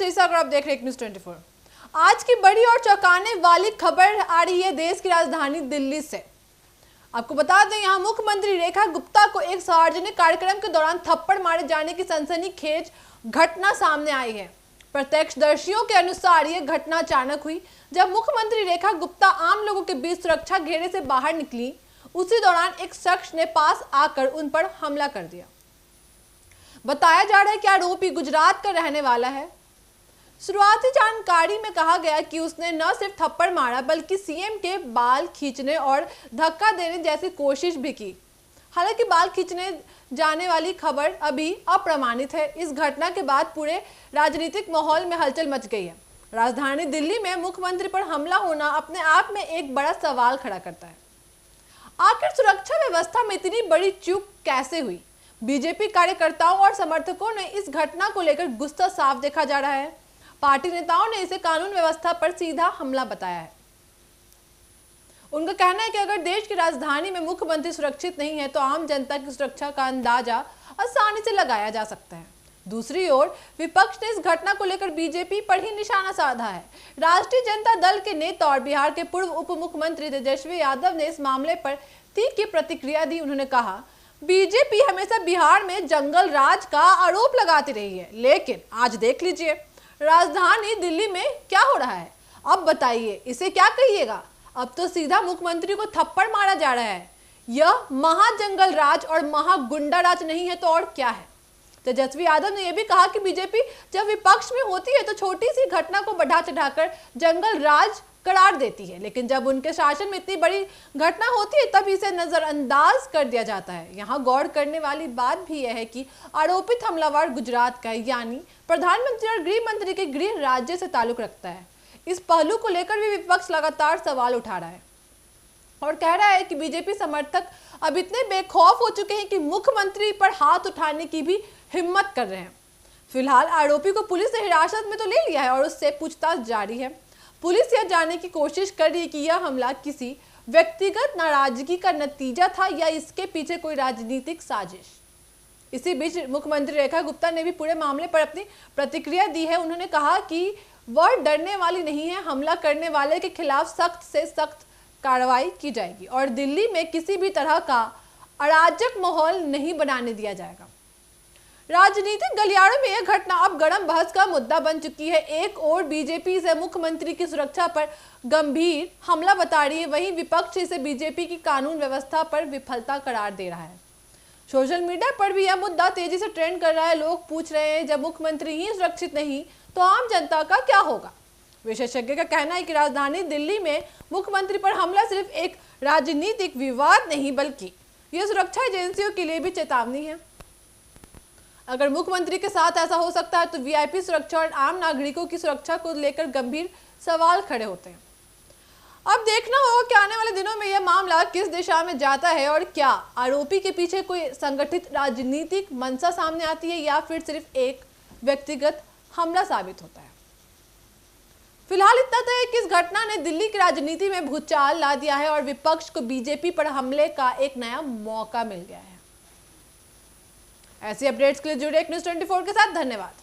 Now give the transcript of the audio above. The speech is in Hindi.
शीर्षक और आप देख रहे हैं न्यूज़ 24। आज की बड़ी और चौंकाने वाली खबर आ रही है देश की राजधानी दिल्ली से। आपको बता दें, यहां मुख्यमंत्री रेखा गुप्ता को एक सार्वजनिक कार्यक्रम के दौरान थप्पड़ मारे जाने की सनसनीखेज घटना सामने आई है। प्रत्यक्षदर्शियों के अनुसार यह घटना अचानक हुई जब मुख्यमंत्री रेखा गुप्ता आम लोगों के बीच सुरक्षा घेरे से बाहर निकली। उसी दौरान एक शख्स ने पास आकर उन पर हमला कर दिया। बताया जा रहा है कि आरोपी गुजरात का रहने वाला है। शुरुआती जानकारी में कहा गया कि उसने न सिर्फ थप्पड़ मारा बल्कि सीएम के बाल खींचने और धक्का देने जैसी कोशिश भी की। हालांकि बाल खींचने जाने वाली खबर अभी अप्रमाणित है। इस घटना के बाद पूरे राजनीतिक माहौल में हलचल मच गई है। राजधानी दिल्ली में मुख्यमंत्री पर हमला होना अपने आप में एक बड़ा सवाल खड़ा करता है। आखिर सुरक्षा व्यवस्था में इतनी बड़ी चूक कैसे हुई? बीजेपी कार्यकर्ताओं और समर्थकों ने इस घटना को लेकर गुस्सा साफ देखा जा रहा है। पार्टी नेताओं ने इसे कानून व्यवस्था पर सीधा हमला बताया है। उनका कहना है कि अगर देश की राजधानी में मुख्यमंत्री सुरक्षित नहीं है तो आम जनता की सुरक्षा का अंदाजा आसानी से लगाया जा सकता है। दूसरी ओर विपक्ष ने इस घटना को लेकर बीजेपी पर ही निशाना साधा है। राष्ट्रीय जनता दल के नेता और बिहार के पूर्व उप मुख्यमंत्री तेजस्वी यादव ने इस मामले पर तीखी प्रतिक्रिया दी। उन्होंने कहा, बीजेपी हमेशा बिहार में जंगल राज का आरोप लगाती रही है, लेकिन आज देख लीजिए राजधानी दिल्ली में क्या हो रहा है। अब बताइए इसे क्या कहिएगा? अब तो सीधा मुख्यमंत्री को थप्पड़ मारा जा रहा है। यह महाजंगल राज और महागुंडा राज नहीं है तो और क्या है? तेजस्वी यादव ने यह भी कहा कि बीजेपी जब विपक्ष में होती है तो छोटी सी घटना को बढ़ा चढ़ाकर जंगल राज करार देती है, लेकिन जब उनके शासन में इतनी बड़ी घटना होती है तब इसे नजरअंदाज कर दिया जाता है। यहाँ गौर करने वाली बात भी यह है कि आरोपित हमलावर गुजरात का है, यानी प्रधानमंत्री और गृह मंत्री के गृह राज्य से ताल्लुक रखता है। इस पहलू को लेकर भी विपक्ष लगातार सवाल उठा रहा है और कह रहा है कि बीजेपी समर्थक अब इतने बेखौफ हो चुके हैं कि मुख्यमंत्री पर हाथ उठाने की भी हिम्मत कर रहे हैं। फिलहाल आरोपी को पुलिस ने हिरासत में तो ले लिया है और उससे पूछताछ जारी है। पुलिस यह जानने की कोशिश कर रही है कि यह हमला किसी व्यक्तिगत नाराजगी का नतीजा था या इसके पीछे कोई राजनीतिक साजिश। इसी बीच मुख्यमंत्री रेखा गुप्ता ने भी पूरे मामले पर अपनी प्रतिक्रिया दी है। उन्होंने कहा कि वह डरने वाली नहीं है, हमला करने वाले के खिलाफ सख्त से सख्त कार्रवाई की जाएगी और दिल्ली में किसी भी तरह का अराजक माहौल नहीं बनाने दिया जाएगा। राजनीतिक गलियारों में यह घटना अब गर्म बहस का मुद्दा बन चुकी है। एक और बीजेपी इसे मुख्यमंत्री की सुरक्षा पर गंभीर हमला बता रही है, वहीं विपक्ष इसे बीजेपी की कानून व्यवस्था पर विफलता करार दे रहा है। सोशल मीडिया पर भी यह मुद्दा तेजी से ट्रेंड कर रहा है। लोग पूछ रहे हैं, जब मुख्यमंत्री ही सुरक्षित नहीं तो आम जनता का क्या होगा? विशेषज्ञ का कहना है कि राजधानी दिल्ली में मुख्यमंत्री पर हमला सिर्फ एक राजनीतिक विवाद नहीं बल्कि यह सुरक्षा एजेंसियों के लिए भी चेतावनी है। अगर मुख्यमंत्री के साथ ऐसा हो सकता है तो वीआईपी सुरक्षा और आम नागरिकों की सुरक्षा को लेकर गंभीर सवाल खड़े होते हैं। अब देखना होगा कि आने वाले दिनों में यह मामला किस दिशा में जाता है और क्या आरोपी के पीछे कोई संगठित राजनीतिक मंशा सामने आती है या फिर सिर्फ एक व्यक्तिगत हमला साबित होता है। फिलहाल इतना तो है कि इस घटना ने दिल्ली की राजनीति में भूचाल ला दिया है और विपक्ष को बीजेपी पर हमले का एक नया मौका मिल गया है। ऐसी अपडेट्स के लिए जुड़े न्यूज़ 24 के साथ। धन्यवाद।